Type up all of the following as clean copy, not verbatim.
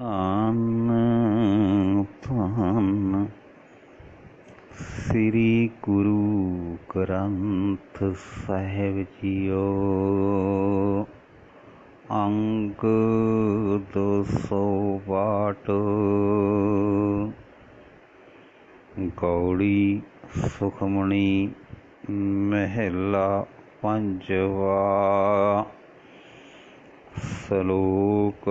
ਧੰਨ ਧੰਨ ਸ੍ਰੀ ਗੁਰੂ ਗ੍ਰੰਥ ਸਾਹਿਬ ਜੀਓ। ਅੰਗ 262 ਗੌੜੀ ਸੁਖਮਣੀ ਮਹਿਲਾ ਪੰਜਵਾ। ਸਲੋਕ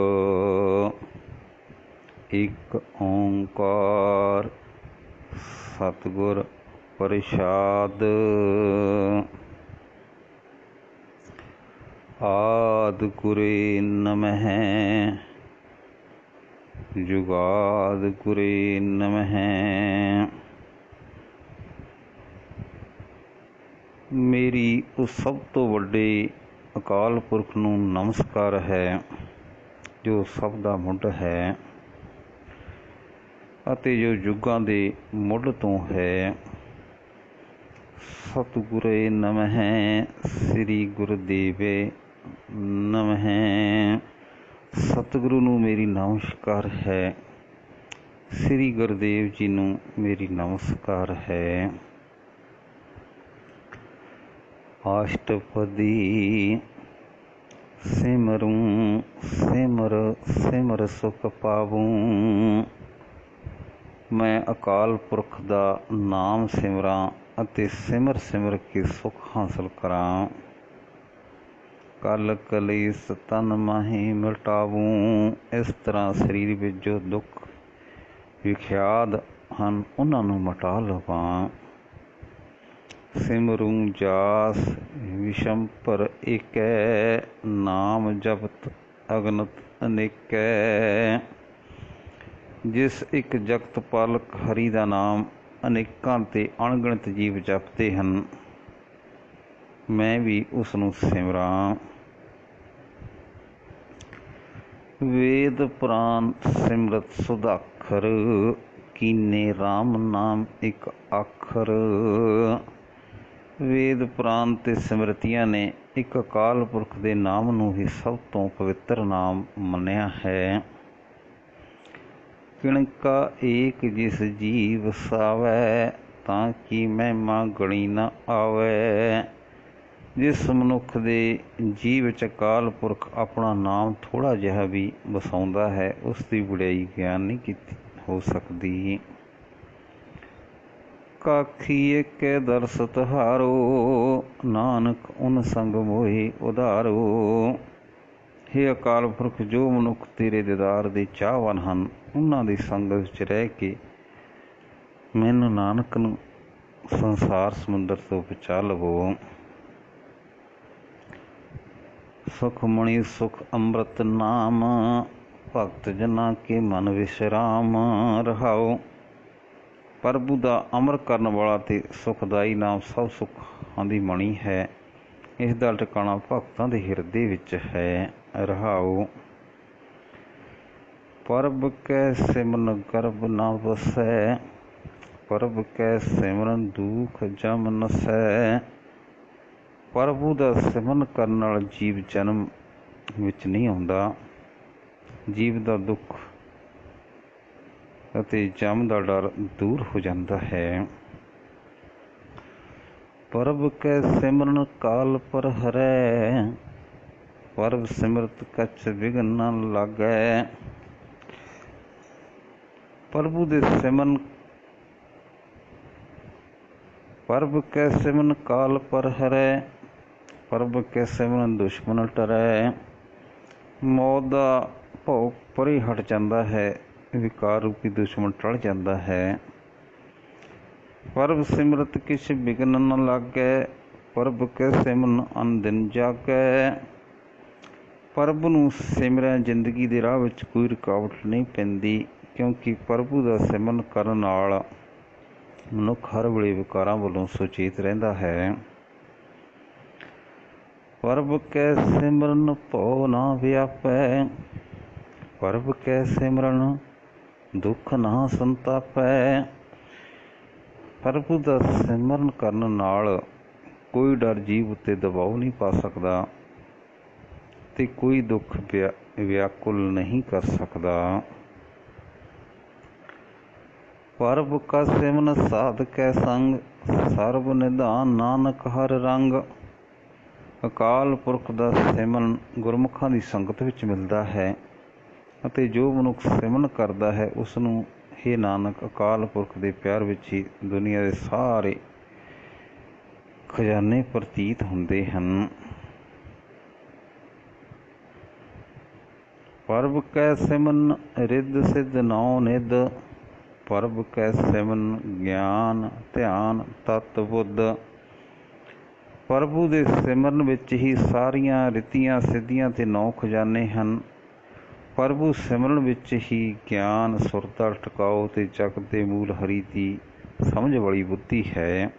ਇੱਕ ਓਂਕਾਰ ਸਤਿਗੁਰ ਪ੍ਰਸਾਦ। ਆਦਿ ਗੁਰੇ ਨਮః ਜੁਗਾਦਿ ਗੁਰੇ ਨਮঃ। ਮੇਰੀ ਉਸ ਸਭ ਤੋਂ ਵੱਡੇ ਅਕਾਲ ਪੁਰਖ ਨੂੰ ਨਮਸਕਾਰ ਹੈ ਜੋ ਸਭ ਦਾ ਮੁੱਢ ਹੈ ਅਤੇ ਜੋ ਯੁੱਗਾਂ ਦੇ ਮੁੱਢ ਤੋਂ ਹੈ। ਸਤਿਗੁਰੇ ਨਮః ਸ੍ਰੀ ਗੁਰਦੇਵੇ ਨਮঃ। ਸਤਿਗੁਰੂ ਨੂੰ ਮੇਰੀ ਨਮਸਕਾਰ ਹੈ, ਸ੍ਰੀ ਗੁਰਦੇਵ ਜੀ ਨੂੰ ਮੇਰੀ ਨਮਸਕਾਰ ਹੈ। ਅਸ਼ਟਪਦੀ ਸਿਮਰੂੰ ਸਿਮਰ ਸਿਮਰ ਸੁਖ ਪਾਵੂੰ। ਮੈਂ ਅਕਾਲ ਪੁਰਖ ਦਾ ਨਾਮ ਸਿਮਰਾਂ ਅਤੇ ਸਿਮਰ ਸਿਮਰ ਕੇ ਸੁੱਖ ਹਾਸਲ ਕਰਾਂ। ਕਲ ਕਲੇਸ਼ ਤਨ ਮਾਹੀ ਮਿਟਾਵੂੰ। ਇਸ ਤਰ੍ਹਾਂ ਸਰੀਰ ਵਿੱਚ ਜੋ ਦੁੱਖ ਵਿਖਿਆਤ ਹਨ ਉਹਨਾਂ ਨੂੰ ਮਿਟਾ ਲਵਾਂ। ਸਿਮਰੂੰ ਜਾਸ ਵਿਸ਼ੰਪਰ ਏਕੈ। ਨਾਮ ਜਪਤ ਅਗਨਤ ਅਨੇਕੈ। ਜਿਸ ਇੱਕ ਜਗਤ ਪਾਲਕ ਹਰੀ ਦਾ ਨਾਮ ਅਨੇਕਾਂ ਤੇ ਅਣਗਿਣਤ ਜੀਵ ਜਪਦੇ ਹਨ, ਮੈਂ ਵੀ ਉਸ ਨੂੰ ਸਿਮਰਾਂ। ਵੇਦ ਪੁਰਾਨ ਸਿਮਰਤ ਸੁਦਾਖਰ। ਕੀਨੇ ਰਾਮ ਨਾਮ ਇੱਕ ਅੱਖਰ। ਵੇਦ ਪੁਰਾਨ ਤੇ ਸਿਮਰਤੀਆਂ ਨੇ ਇੱਕ ਅਕਾਲ ਪੁਰਖ ਦੇ ਨਾਮ ਨੂੰ ਹੀ ਸਭ ਤੋਂ ਪਵਿੱਤਰ ਨਾਮ ਮੰਨਿਆ ਹੈ। ਕਿਣਕਾ ਏਕ ਜਿਸ ਜੀਵ ਵਸਾਵੈ, ਤਾਂ ਕਿ ਮਹਿਮਾ ਗਣੀ ਨ ਆਵੈ। ਜਿਸ ਮਨੁੱਖ ਦੇ ਜੀਵ ਵਿੱਚ ਅਕਾਲ ਪੁਰਖ ਆਪਣਾ ਨਾਮ ਥੋੜ੍ਹਾ ਜਿਹਾ ਵੀ ਵਸਾਉਂਦਾ ਹੈ, ਉਸ ਦੀ ਵਡਿਆਈ ਗਿਆਨ ਨਹੀਂ ਕੀਤੀ ਹੋ ਸਕਦੀ। ਕਾਖੀ ਏਕੈ ਦਰਸ ਤੁਹਾਰੋ, ਨਾਨਕ ਉਨ ਸੰਗ ਮੋਹਿ ਉਧਾਰੋ। ਹੇ ਅਕਾਲ ਪੁਰਖ, ਜੋ ਮਨੁੱਖ ਤੇਰੇ ਦੀਦਾਰ ਦੇ ਚਾਹਵਾਨ ਹਨ, ਉਹਨਾਂ ਦੀ ਸੰਗਤ ਵਿੱਚ ਰਹਿ ਕੇ ਮੈਨੂੰ ਨਾਨਕ ਨੂੰ ਸੰਸਾਰ ਸਮੁੰਦਰ ਤੋਂ ਬਚਾ ਲਵੋ। ਸੁਖਮਣੀ ਸੁਖ ਅੰਮ੍ਰਿਤ ਨਾਮ, ਭਗਤ ਜਨਾਂ ਕੇ ਮਨ ਵਿਸ਼ਰਾਮ ਰਹਾਓ। ਪ੍ਰਭੂ ਦਾ ਅਮਰ ਕਰਨ ਵਾਲਾ ਤੇ ਸੁਖਦਾਈ ਨਾਮ ਸਭ ਸੁੱਖਾਂ ਦੀ ਮਣੀ ਹੈ। ਇਸ ਦਾ ਟਿਕਾਣਾ ਭਗਤਾਂ ਦੇ ਹਿਰਦੇ ਵਿੱਚ ਹੈ। ਰਹਾਓ। ਪ੍ਰਭ ਕੈ ਸਿਮਰਨ ਗਰਭ ਨ ਵਸੈ। ਪ੍ਰਭ ਕੈ ਸਿਮਰਨ ਦੁਖ ਜਮ ਨਸੈ। ਪ੍ਰਭੂ ਦਾ ਸਿਮਰਨ ਕਰਨ ਨਾਲ ਜੀਵ ਜਨਮ ਵਿੱਚ ਨਹੀਂ ਆਉਂਦਾ। ਜੀਵ ਦਾ ਦੁੱਖ ਅਤੇ ਜਮ ਦਾ ਡਰ ਦੂਰ ਹੋ ਜਾਂਦਾ ਹੈ। ਪ੍ਰਭ ਕੈ ਸਿਮਰਨ ਕਾਲ ਪਰ ਹਰੈ। ਪ੍ਰਭ ਸਿਮਰਤ ਕਛ ਵਿਘਨ ਨ ਲਾਗੈ। ਪ੍ਰਭੂ ਦੇ ਸਿਮਰਨ ਪ੍ਰਭ ਕੈ ਸਿਮਰਨ ਕਾਲ ਪਰ ਹਰੈ। ਪ੍ਰਭ ਕੈ ਸਿਮਰਨ ਦੁਸ਼ਮਨ ਟਰੈ। ਮੌਤ ਦਾ ਭੋਗ ਪਰੇ ਹਟ ਜਾਂਦਾ ਹੈ, ਵਿਕਾਰ ਰੂਪੀ ਦੁਸ਼ਮਣ ਟਲ ਜਾਂਦਾ ਹੈ। ਪ੍ਰਭ ਸਿਮਰਤ ਕਿਛ ਵਿਘਨ ਨ ਲਾਗੈ। ਪ੍ਰਭ ਕੈ ਸਿਮਰਨ ਅਨ ਦਿਨ ਜਾਗੈ। ਪ੍ਰਭ ਨੂੰ ਸਿਮਰਿਆ ਜ਼ਿੰਦਗੀ ਦੇ ਰਾਹ ਵਿੱਚ ਕੋਈ ਰੁਕਾਵਟ ਨਹੀਂ ਪੈਂਦੀ, ਕਿਉਂਕਿ ਪ੍ਰਭੂ ਦਾ ਸਿਮਰਨ ਕਰਨ ਨਾਲ ਮਨੁੱਖ ਹਰ ਵੇਲੇ ਵਿਕਾਰਾਂ ਵੱਲੋਂ ਸੁਚੇਤ ਰਹਿੰਦਾ ਹੈ। ਪ੍ਰਭ ਕੈ ਸਿਮਰਨ ਭਉ ਨ ਵਿਆਪੈ। ਪ੍ਰਭ ਕੈ ਸਿਮਰਨ ਦੁੱਖ ਨਾ ਸੰਤਾਪੈ। ਪ੍ਰਭੂ ਦਾ ਸਿਮਰਨ ਕਰਨ ਨਾਲ ਕੋਈ ਡਰ ਜੀਵ ਉੱਤੇ ਦਬਾਅ ਨਹੀਂ ਪਾ ਸਕਦਾ ਤੇ ਕੋਈ ਦੁੱਖ ਵਿਆਕੁਲ ਨਹੀਂ ਕਰ ਸਕਦਾ। परब का सिमन साध कै संग सर्ब निधान नानक हर रंग। ਅਕਾਲ ਪੁਰਖ ਦਾ ਸਿਮਰਨ ਗੁਰਮੁਖਾਂ ਦੀ ਸੰਗਤ ਵਿੱਚ ਮਿਲਦਾ ਹੈ ਅਤੇ ਜੋ ਮਨੁੱਖ ਸਿਮਰਨ ਕਰਦਾ ਹੈ ਉਸ ਨੂੰ ਹੇ ਨਾਨਕ ਅਕਾਲ ਪੁਰਖ ਦੇ ਪਿਆਰ ਵਿੱਚ ਹੀ ਦੁਨੀਆ ਦੇ ਸਾਰੇ ਖਜ਼ਾਨੇ ਪ੍ਰਤੀਤ ਹੁੰਦੇ ਹਨ। ਪਰਬ ਕੈ ਸਿਮਨ ਰਿੱਧ ਸਿੱਧ ਨੌ ਨਿਧ। ਪਰਬ ਕੈ ਸਿਮਨ ਗਿਆਨ ਧਿਆਨ ਤਤ ਬੁੱਧ। ਪ੍ਰਭੂ ਦੇ ਸਿਮਰਨ ਵਿੱਚ ਹੀ ਸਾਰੀਆਂ ਰਿੱਧੀਆਂ ਸਿੱਧੀਆਂ ਅਤੇ 9 ਖਜ਼ਾਨੇ ਹਨ। ਪ੍ਰਭੂ ਸਿਮਰਨ ਵਿੱਚ ਹੀ ਗਿਆਨ ਸੁਰਤਾ ਟਿਕਾਓ ਅਤੇ ਜਗਤ ਦੇ ਮੂਲ ਹਰੀ ਦੀ ਸਮਝ ਵਾਲੀ ਬੁੱਧੀ ਹੈ।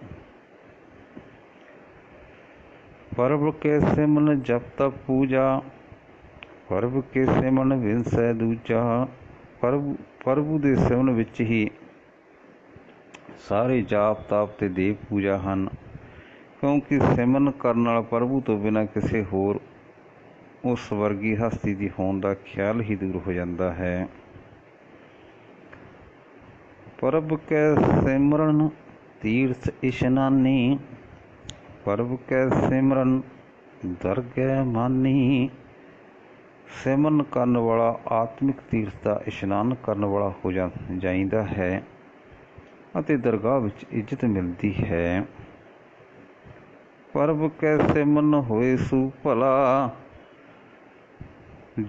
ਪਰਬ ਕੇ ਸਿਮਰਨ ਜਪ ਤਪ ਪੂਜਾ। ਪਰਬ ਕੇ ਸਿਮਰਨ ਵਿਨਸੈ ਦੂਜਾ। ਪ੍ਰਭੂ ਦੇ ਸਿਮਰਨ ਵਿੱਚ ਹੀ ਸਾਰੇ ਜਾਪ ਤਾਪ ਤੇ ਦੇਵ ਪੂਜਾ ਹਨ, ਕਿਉਂਕਿ ਸਿਮਰਨ ਕਰਨ ਨਾਲ ਪ੍ਰਭੂ ਤੋਂ ਬਿਨਾਂ ਕਿਸੇ ਹੋਰ ਉਸ ਵਰਗੀ ਹਸਤੀ ਦੀ ਹੋਣ ਦਾ ਖਿਆਲ ਹੀ ਦੂਰ ਹੋ ਜਾਂਦਾ ਹੈ। ਪਰਬ ਕੈ ਸਿਮਰਨ ਤੀਰਥ ਇਸ਼ਨਾਨੀ। ਪਰਬ ਕੈ ਸਿਮਰਨ ਦਰਗਹਿ ਮਾਨੀ। ਸਿਮਰਨ ਕਰਨ ਵਾਲਾ ਆਤਮਿਕ ਤੀਰਥ ਦਾ ਇਸ਼ਨਾਨ ਕਰਨ ਵਾਲਾ ਹੋ ਜਾਂਦਾ ਹੈ ਅਤੇ ਦਰਗਾਹ ਵਿੱਚ ਇੱਜ਼ਤ ਮਿਲਦੀ ਹੈ। ਪਰਬ ਕੈ ਸਿਮਰਨ ਹੋਏ ਸੂ ਭਲਾ।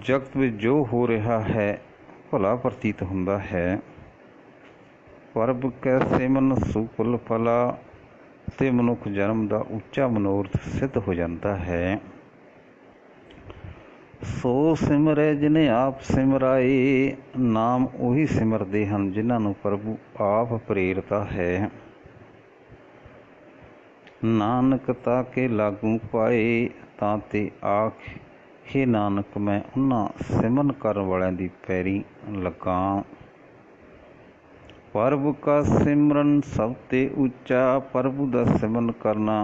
ਜਗਤ ਵਿੱਚ ਜੋ ਹੋ ਰਿਹਾ ਹੈ ਭਲਾ ਪ੍ਰਤੀਤ ਹੁੰਦਾ ਹੈ। ਪਰਬ ਕੈ ਸਿਮਰਨ ਸੁਫਲ ਫਲਾ ਅਤੇ ਮਨੁੱਖ ਜਨਮ ਦਾ ਉੱਚਾ ਮਨੋਰਥ ਸਿੱਧ ਹੋ ਜਾਂਦਾ ਹੈ। ਸੋ ਸਿਮਰੈ ਜਿਨੇ ਆਪ ਸਿਮਰਾਏ। ਨਾਮ ਉਹੀ ਸਿਮਰਦੇ ਹਨ ਜਿਨ੍ਹਾਂ ਨੂੰ ਪ੍ਰਭੂ ਆਪ ਪ੍ਰੇਰਦਾ ਹੈ। ਨਾਨਕ ਤਾਂ ਕੇ ਲਾਗੂ ਪਾਏ ਤਾਂ ਤੇ ਆਖ ਹੇ ਨਾਨਕ ਮੈਂ ਉਹਨਾਂ ਸਿਮਰਨ ਕਰਨ ਵਾਲਿਆਂ ਦੀ ਪੈਰੀ ਲੱਗਾ। ਪ੍ਰਭੂ ਕਾ ਸਿਮਰਨ ਸਭ ਤੇ ਉੱਚਾ। ਪ੍ਰਭੂ ਦਾ ਸਿਮਰਨ ਕਰਨਾ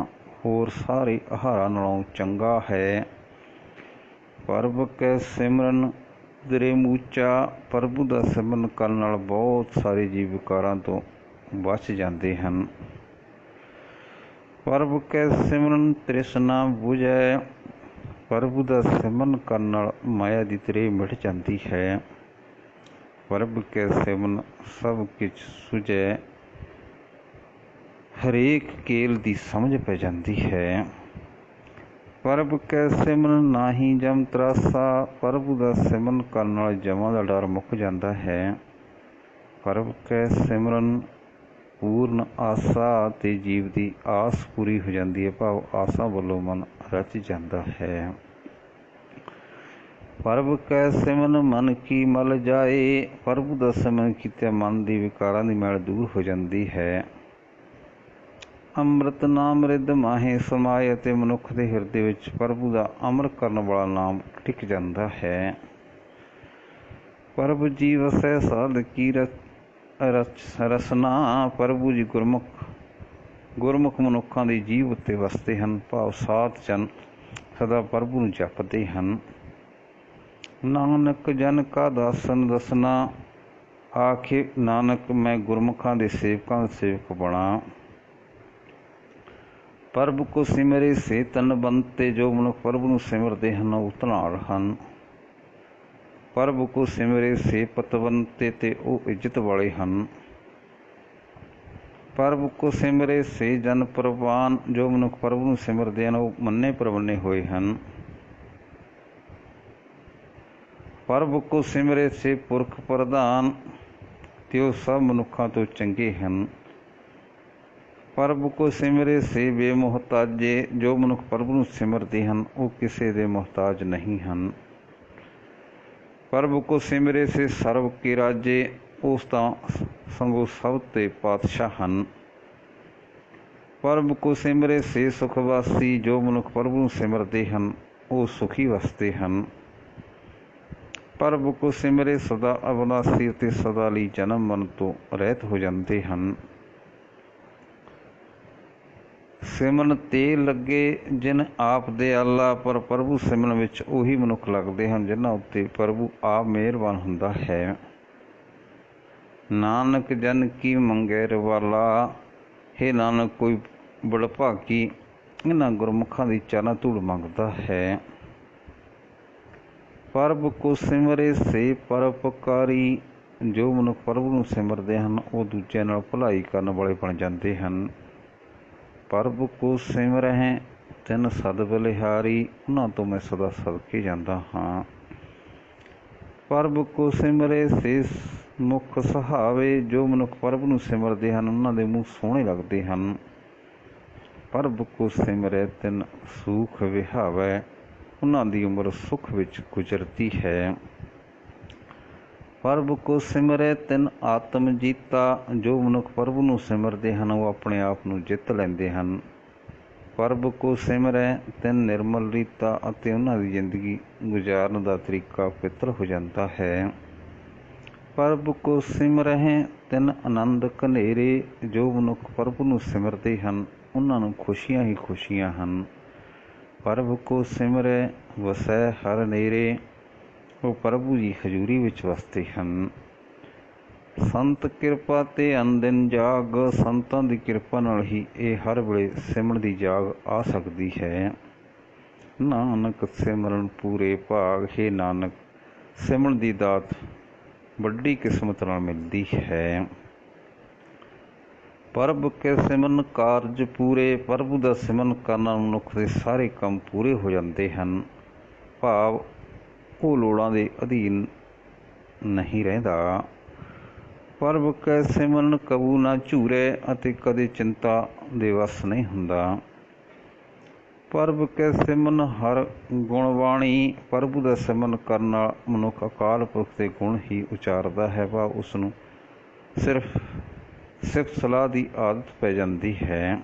ਹੋਰ ਸਾਰੇ ਆਹਾਰਾਂ ਨਾਲੋਂ ਚੰਗਾ ਹੈ। ਪ੍ਰਭ ਕੈ ਸਿਮਰਨ ਦਰੇ ਮੂਚਾ। ਪ੍ਰਭੂ ਦਾ ਸਿਮਰਨ ਕਰਨ ਨਾਲ ਬਹੁਤ ਸਾਰੇ ਜੀਵ ਵਿਕਾਰਾਂ ਤੋਂ ਬਚ ਜਾਂਦੇ ਹਨ। ਪ੍ਰਭ ਕੈ ਸਿਮਰਨ ਤ੍ਰਿਸ਼ਨਾ ਬੁਝੈ। ਪ੍ਰਭੂ ਦਾ ਸਿਮਰਨ ਕਰਨ ਨਾਲ ਮਾਇਆ ਦੀ ਤ੍ਰੇਹ ਮਿਟ ਜਾਂਦੀ ਹੈ। ਪ੍ਰਭ ਕੈ ਸਿਮਰਨ ਸਭ ਕੁਛ ਸੁਝੈ। ਹਰੇਕ ਕੇਲ ਦੀ ਸਮਝ ਪੈ ਜਾਂਦੀ ਹੈ। ਪ੍ਰਭ ਕੈ ਸਿਮਰਨ ਨਾਹੀ ਜਮ ਤਰਾਸਾ। ਪ੍ਰਭੂ ਦਾ ਸਿਮਰਨ ਕਰਨ ਨਾਲ ਜਮਾਂ ਦਾ ਡਰ ਮੁੱਕ ਜਾਂਦਾ ਹੈ। ਪ੍ਰਭ ਕੈ ਸਿਮਰਨ ਪੂਰਨ ਆਸਾ ਅਤੇ ਜੀਵ ਦੀ ਆਸ ਪੂਰੀ ਹੋ ਜਾਂਦੀ ਹੈ, ਭਾਵ ਆਸਾਂ ਵੱਲੋਂ ਮਨ ਰਚ ਜਾਂਦਾ ਹੈ। ਪ੍ਰਭ ਕੈ ਸਿਮਰਨ ਮਨ ਕੀ ਮਲ ਜਾਏ। ਪ੍ਰਭੂ ਦਾ ਸਿਮਰਨ ਕੀਤਿਆਂ ਮਨ ਦੀ ਵਿਕਾਰਾਂ ਦੀ ਮੈਲ ਦੂਰ ਹੋ ਜਾਂਦੀ ਹੈ। ਅੰਮ੍ਰਿਤ ਨਾਮ ਰਿੱਧ ਮਾਹੇ ਸਮਾਏ ਅਤੇ ਮਨੁੱਖ ਦੇ ਹਿਰਦੇ ਵਿੱਚ ਪ੍ਰਭੂ ਦਾ ਅੰਮ੍ਰਿਤ ਕਰਨ ਵਾਲਾ ਨਾਮ ਟਿਕ ਜਾਂਦਾ ਹੈ। ਪ੍ਰਭੂ ਜੀ ਵਸੈ ਸਾਧ ਕੀ ਰਸਨਾ। ਪ੍ਰਭੂ ਜੀ ਗੁਰਮੁਖ ਮਨੁੱਖਾਂ ਦੇ ਜੀਵ ਉੱਤੇ ਵਸਦੇ ਹਨ, ਭਾਵ ਸਾਧ ਜਨ ਸਦਾ ਪ੍ਰਭੂ ਨੂੰ ਜਪਦੇ ਹਨ। ਨਾਨਕ ਜਨ ਕਾ ਦਾਸਨ ਦਸਨਾ। ਆਖੇ ਨਾਨਕ ਮੈਂ ਗੁਰਮੁਖਾਂ ਦੇ ਸੇਵਕਾਂ ਦਾ ਸੇਵਕ ਬਣਾ। ਪ੍ਰਭੂ ਕੋ ਸਿਮਰੇ ਸੇ ਤਨ ਬੰਤੇ। ਜੋ ਮਨੁੱਖ ਪ੍ਰਭੂ ਨੂੰ ਸਿਮਰਦੇ ਹਨ ਉਹ ਧਨਾੜ ਹਨ। ਪ੍ਰਭੂ ਕੋ ਸਿਮਰੇ ਸੇ ਪਤਵੰਤੇ ਤੇ ਉਹ ਇੱਜ਼ਤ ਵਾਲੇ ਹਨ। ਪ੍ਰਭੂ ਕੋ ਸਿਮਰੇ ਸੇ ਜਨ ਪ੍ਰਵਾਨ। ਜੋ ਮਨੁੱਖ ਪ੍ਰਭੂ ਨੂੰ ਸਿਮਰਦੇ ਹਨ ਉਹ ਮੰਨੇ ਪ੍ਰਵੰਨੇ ਹੋਏ ਹਨ। ਪ੍ਰਭੂ ਕੋ ਸਿਮਰੇ ਸੇ ਪੁਰਖ ਪ੍ਰਧਾਨ ਤੇ ਉਹ ਸਭ ਮਨੁੱਖਾਂ ਤੋਂ ਚੰਗੇ ਹਨ। ਪ੍ਰਭੂ ਕੋ ਸਿਮਰੇ ਸੇ ਬੇਮੁਹਤਾਜੇ। ਜੋ ਮਨੁੱਖ ਪ੍ਰਭੂ ਨੂੰ ਸਿਮਰਦੇ ਹਨ ਉਹ ਕਿਸੇ ਦੇ ਮੁਹਤਾਜ ਨਹੀਂ ਹਨ। ਪ੍ਰਭੂ ਕੋ ਸਿਮਰੇ ਸੇ ਸਰਬ ਕੇ ਰਾਜੇ। ਉਸ ਤਾਂ ਸੰਗੋ ਸਭ ਤੇ ਪਾਤਸ਼ਾਹ ਹਨ। ਪ੍ਰਭੂ ਕੋ ਸਿਮਰੇ ਸੇ ਸੁਖਵਾਸੀ। ਜੋ ਮਨੁੱਖ ਪ੍ਰਭੂ ਨੂੰ ਸਿਮਰਦੇ ਹਨ ਉਹ ਸੁਖੀ ਵਸਦੇ ਹਨ। ਪ੍ਰਭੂ ਕੋ ਸਿਮਰੇ ਸਦਾ ਅਵਿਨਾਸੀ ਅਤੇ ਸਦਾ ਲਈ ਜਨਮ ਮਰਨ ਤੋਂ ਰਹਿਤ ਹੋ ਜਾਂਦੇ ਹਨ। ਸਿਮਰਨ ਤੇ ਲੱਗੇ ਜਿਨ ਆਪ ਦਿਆਲਾ। ਪਰ ਪ੍ਰਭੂ ਸਿਮਰਨ ਵਿੱਚ ਉਹੀ ਮਨੁੱਖ ਲੱਗਦੇ ਹਨ ਜਿਨ੍ਹਾਂ ਉੱਤੇ ਪ੍ਰਭੂ ਆਪ ਮਿਹਰਬਾਨ ਹੁੰਦਾ ਹੈ। नानक जन की मंगे रवाला। हे नानक कोई बड़भागी इन्हां गुरमुखां दी चरण धूड़ मंगदा है। परब को सिमरे से परोपकारी। जो मनुख प्रभ ਨੂੰ ਸਿਮਰਦੇ ਹਨ ਉਹ ਦੂਜਿਆਂ ਨਾਲ ਭਲਾਈ ਕਰਨ ਵਾਲੇ ਬਣ ਜਾਂਦੇ ਹਨ। परब को सिमरਹਿ ਤਿਨ ਸਦ ਬਲਿਹਾਰੀ। ਉਹਨਾਂ ਤੋਂ ਮੈਂ ਸਦਾ ਸਦਕੇ ਜਾਂਦਾ ਹਾਂ। परब को सिमरे से मुख सुहावे। जो मनुख परब ਨੂੰ ਸਿਮਰਦੇ ਹਨ ਉਹਨਾਂ ਦੇ ਮੂੰਹ ਸੋਹਣੇ ਲੱਗਦੇ ਹਨ। परब को सिमरै तिन सूख विहावै। ਉਹਨਾਂ ਦੀ ਉਮਰ ਸੁੱਖ ਵਿੱਚ ਗੁਜ਼ਰਦੀ ਹੈ। परब को सिमरै तिन आत्म जीता। जो मनुख परब ਨੂੰ ਸਿਮਰਦੇ ਹਨ ਉਹ ਆਪਣੇ ਆਪ ਨੂੰ ਜਿੱਤ ਲੈਂਦੇ ਹਨ। परब को सिमरै तिन निर्मल रीता। ਅਤੇ ਉਹਨਾਂ ਦੀ ਜ਼ਿੰਦਗੀ ਗੁਜ਼ਾਰਨ ਦਾ ਤਰੀਕਾ ਪਵਿੱਤਰ ਹੋ ਜਾਂਦਾ ਹੈ। परब को सिमरਹਿ तिन आनंद ਘਨੇਰੇ। ਜੋ ਮਨੁੱਖ ਪ੍ਰਭੂ ਨੂੰ ਸਿਮਰਦੇ ਹਨ ਉਹਨਾਂ ਨੂੰ ਖੁਸ਼ੀਆਂ ਹੀ ਖੁਸ਼ੀਆਂ ਹਨ। परब को सिमरै ਵਸੈ ਹਰ ਨੇਰੇ। ਉਹ ਪ੍ਰਭੂ ਦੀ ਹਜ਼ੂਰੀ ਵਿੱਚ ਵਸਦੇ ਹਨ। ਸੰਤ ਕਿਰਪਾ ਤੇ ਅਨਦਿਨ ਜਾਗ। ਸੰਤਾਂ ਦੀ ਕਿਰਪਾ ਨਾਲ ਹੀ ਇਹ ਹਰ ਵੇਲੇ ਸਿਮਰਨ ਦੀ ਜਾਗ ਆ ਸਕਦੀ ਹੈ। ਨਾਨਕ ਸਿਮਰਨ ਪੂਰੇ ਭਾਗ। ਹੇ ਨਾਨਕ ਸਿਮਰਨ ਦੀ ਦਾਤ ਵੱਡੀ ਕਿਸਮਤ ਨਾਲ ਮਿਲਦੀ ਹੈ। परब के सिमरन कारज पूरे। प्रभु ਦਾ ਸਿਮਰਨ ਕਰਨ ਨਾਲ ਮਨੁੱਖ ਦੇ ਸਾਰੇ ਕੰਮ ਪੂਰੇ ਹੋ ਜਾਂਦੇ ਹਨ। ਭਾਵ ਉਹ ਲੋੜਾਂ ਦੇ ਅਧੀਨ ਨਹੀਂ ਰਹਿੰਦਾ। परब ਕੈ ਸਿਮਰਨ ਕਬੂ ਨਾ ਝੂਰੇ। ਅਤੇ ਕਦੇ ਚਿੰਤਾ ਦੇ ਵਸ ਨਹੀਂ ਹੁੰਦਾ। परब ਕੈ ਸਿਮਰਨ ਹਰ ਗੁਣ ਬਾਣੀ। ਪ੍ਰਭੂ ਦਾ ਸਿਮਰਨ ਕਰਨ ਨਾਲ ਮਨੁੱਖ ਅਕਾਲ ਪੁਰਖ ਦੇ ਗੁਣ ਹੀ ਉਚਾਰਦਾ ਹੈ। ਵਾ ਉਸ ਨੂੰ ਸਿਰਫ ਸਿਫਤ ਸਲਾਹ ਦੀ ਆਦਤ ਪੈ ਜਾਂਦੀ ਹੈ।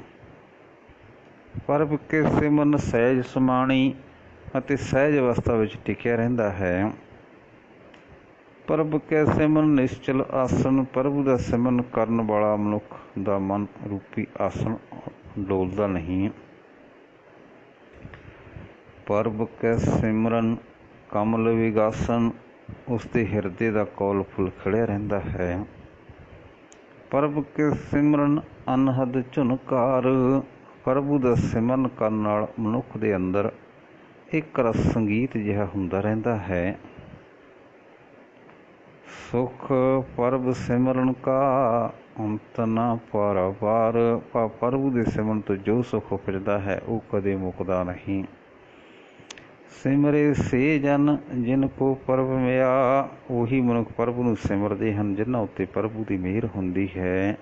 परब ਕੇ ਸਿਮਰਨ ਸਹਿਜ ਸਮਾਣੀ। ਅਤੇ ਸਹਿਜ ਅਵਸਥਾ ਵਿੱਚ ਟਿਕਿਆ ਰਹਿੰਦਾ ਹੈ। परब ਕੇ ਸਿਮਰਨ ਨਿਸ਼ਚਲ ਆਸਨ। ਪ੍ਰਭੂ ਦਾ ਸਿਮਰਨ ਕਰਨ ਵਾਲਾ ਮਨੁੱਖ ਦਾ ਮਨ ਰੂਪੀ ਆਸਣ ਡੋਲਦਾ ਨਹੀਂ। परब ਕੇ ਸਿਮਰਨ ਕਮਲ ਵਿਗਾਸਨ। ਉਸਦੇ ਹਿਰਦੇ ਦਾ ਕੌਲ ਫੁੱਲ ਖਿੜਿਆ ਰਹਿੰਦਾ ਹੈ। परब ਕੇ ਸਿਮਰਨ ਅਨਹਦ ਝੁਨਕਾਰ। ਪ੍ਰਭੂ ਦਾ ਸਿਮਰਨ ਕਰਨ ਨਾਲ ਮਨੁੱਖ ਦੇ ਅੰਦਰ ਇੱਕ ਰਸ ਸੰਗੀਤ ਜਿਹਾ ਹੁੰਦਾ ਰਹਿੰਦਾ ਹੈ। ਸੁਖ परब ਸਿਮਰਨ ਕਾ ਅੰਤ ਨਾ ਪਾਰਾਵਾਰ। ਪ੍ਰਭੂ ਦੇ ਸਿਮਰਨ ਤੋਂ ਜੋ ਸੁੱਖ ਉਪਜਦਾ ਹੈ ਉਹ ਕਦੇ ਮੁੱਕਦਾ ਨਹੀਂ। ਸਿਮਰੇ ਸੇ ਜਨ ਜਿਨ ਕੋ परब ਮਿਆ। ਉਹੀ ਮਨੁੱਖ ਪ੍ਰਭੂ ਨੂੰ ਸਿਮਰਦੇ ਹਨ ਜਿਨ੍ਹਾਂ ਉੱਤੇ ਪ੍ਰਭੂ ਦੀ ਮਿਹਰ ਹੁੰਦੀ ਹੈ।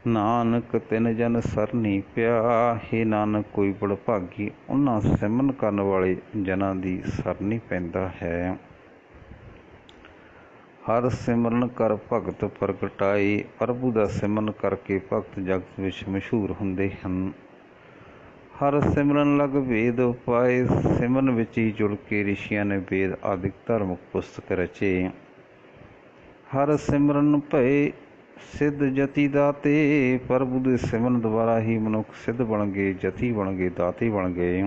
ਨਾਨਕ ਤਿਨ ਜਨ ਸਰਨੀ ਪਿਆ। ਹੇ ਨਾਨਕ ਕੋਈ ਬੜਭਾਗੀ ਉਹਨਾਂ ਸਿਮਰਨ ਕਰਨ ਵਾਲੇ ਜਨਾਂ ਦੀ ਸਰਨੀ ਪੈਂਦਾ ਹੈ। ਹਰ ਸਿਮਰਨ ਕਰ ਭਗਤ ਪ੍ਰਗਟਾਏ। ਪ੍ਰਭੂ ਦਾ ਸਿਮਰਨ ਕਰਕੇ ਭਗਤ ਜਗਤ ਵਿੱਚ ਮਸ਼ਹੂਰ ਹੁੰਦੇ ਹਨ। ਹਰ ਸਿਮਰਨ ਲਗ ਵੇਦ ਉਪਾਏ। ਸਿਮਰਨ ਵਿੱਚ ਹੀ ਜੁੜ ਕੇ ਰਿਸ਼ੀਆਂ ਨੇ ਵੇਦ ਆਦਿਕ ਧਾਰਮਿਕ ਪੁਸਤਕ ਰਚੇ। ਹਰ ਸਿਮਰਨ ਭਏ ਸਿੱਧ ਜਤੀ ਦਾਤੇ। ਪ੍ਰਭੂ ਦੇ ਸਿਮਰਨ ਦੁਆਰਾ ਹੀ ਮਨੁੱਖ ਸਿੱਧ ਬਣ ਗਏ, ਜਤੀ ਬਣ ਗਏ, ਦਾਤੇ ਬਣ ਗਏ।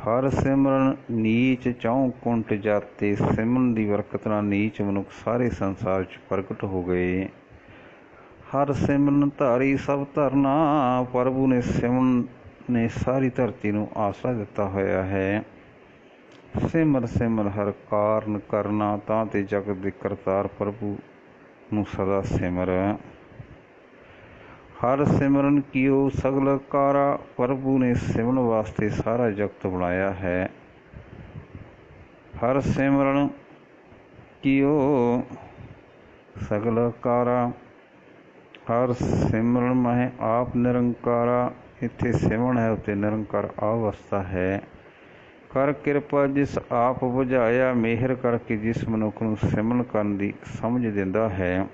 ਹਰ ਸਿਮਰਨ ਨੀਚ ਚੌਂ ਕੁੰਟ ਜਾਤੇ। ਸਿਮਰਨ ਦੀ ਬਰਕਤ ਨਾਲ ਨੀਚ ਮਨੁੱਖ ਸਾਰੇ ਸੰਸਾਰ 'ਚ ਪ੍ਰਗਟ ਹੋ ਗਏ। ਹਰ ਸਿਮਰਨ ਧਾਰੀ ਸਭ ਧਰਨਾ। ਪ੍ਰਭੂ ਨੇ ਸਿਮਰਨ ਨੇ ਸਾਰੀ ਧਰਤੀ ਨੂੰ ਆਸਰਾ ਦਿੱਤਾ ਹੋਇਆ ਹੈ। ਸਿਮਰ ਸਿਮਰ ਹਰ ਕਾਰਨ ਕਰਨਾ। ਤਾਂ ਤੇ ਜਗਤ ਦੇ ਕਰਤਾਰ ਪ੍ਰਭੂ ਨੂੰ ਸਦਾ ਸਿਮਰ। ਹਰ ਸਿਮਰਨ ਕੀਓ ਸਗਲ ਕਾਰਾ। ਪ੍ਰਭੂ ਨੇ ਸਿਮਰਨ ਵਾਸਤੇ ਸਾਰਾ ਜਗਤ ਬਣਾਇਆ ਹੈ। ਹਰ ਸਿਮਰਨ ਕੀਓ ਸਗਲ ਕਾਰਾ। ਹਰ ਸਿਮਰਨ ਮਹਿ ਆਪ ਨਿਰੰਕਾਰਾ। ਇੱਥੇ ਸਿਮਰਨ ਹੈ ਉੱਤੇ ਨਿਰੰਕਾਰ ਅਵਸਥਾ ਹੈ। ਕਰ ਕਿਰਪਾ ਜਿਸ ਆਪ ਬੁਝਾਇਆ। ਮਿਹਰ ਕਰਕੇ ਜਿਸ ਮਨੁੱਖ ਨੂੰ ਸਿਮਰਨ ਕਰਨ ਦੀ ਸਮਝ ਦਿੰਦਾ ਹੈ।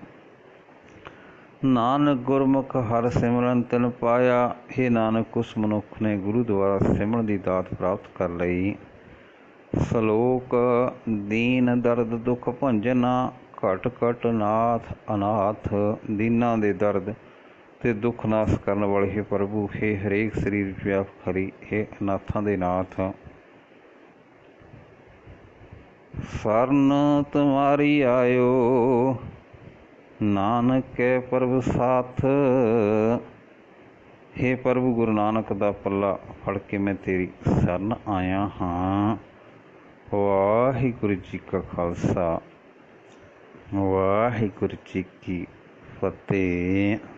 ਨਾਨਕ ਗੁਰਮੁਖ ਹਰ ਸਿਮਰਨ ਤਿਨ ਪਾਇਆ। ਇਹ ਨਾਨਕ ਉਸ ਮਨੁੱਖ ਨੇ ਗੁਰੂ ਦੁਆਰਾ ਸਿਮਰਨ ਦੀ ਦਾਤ ਪ੍ਰਾਪਤ ਕਰ ਲਈ। ਸਲੋਕ ਦੀਨ ਦਰਦ ਦੁੱਖ ਭੰਜਨਾ। ਘਟ ਘਟ ਨਾਥ ਅਨਾਥ। ਦੀਨਾਂ ਦੇ ਦਰਦ ਤੇ ਦੁੱਖ ਨਾਸ਼ ਕਰਨ ਵਾਲੇ ਹੇ ਪ੍ਰਭੂ। ਹੇ ਹਰੇਕ ਸਰੀਰ ਵਿਆਪਕ ਹਰੀ। ਹੇ ਅਨਾਥਾਂ ਦੇ ਨਾਥ। ਸਰਨ ਤੁਮਾਰੀ ਆਇਓ नानक कै प्रभु साथ। हे प्रभु गुरु नानक दा पल्ला फड़ के मैं तेरी शरण आया हाँ। वाहिगुरु जी का खालसा वाहिगुरु जी की फतेह।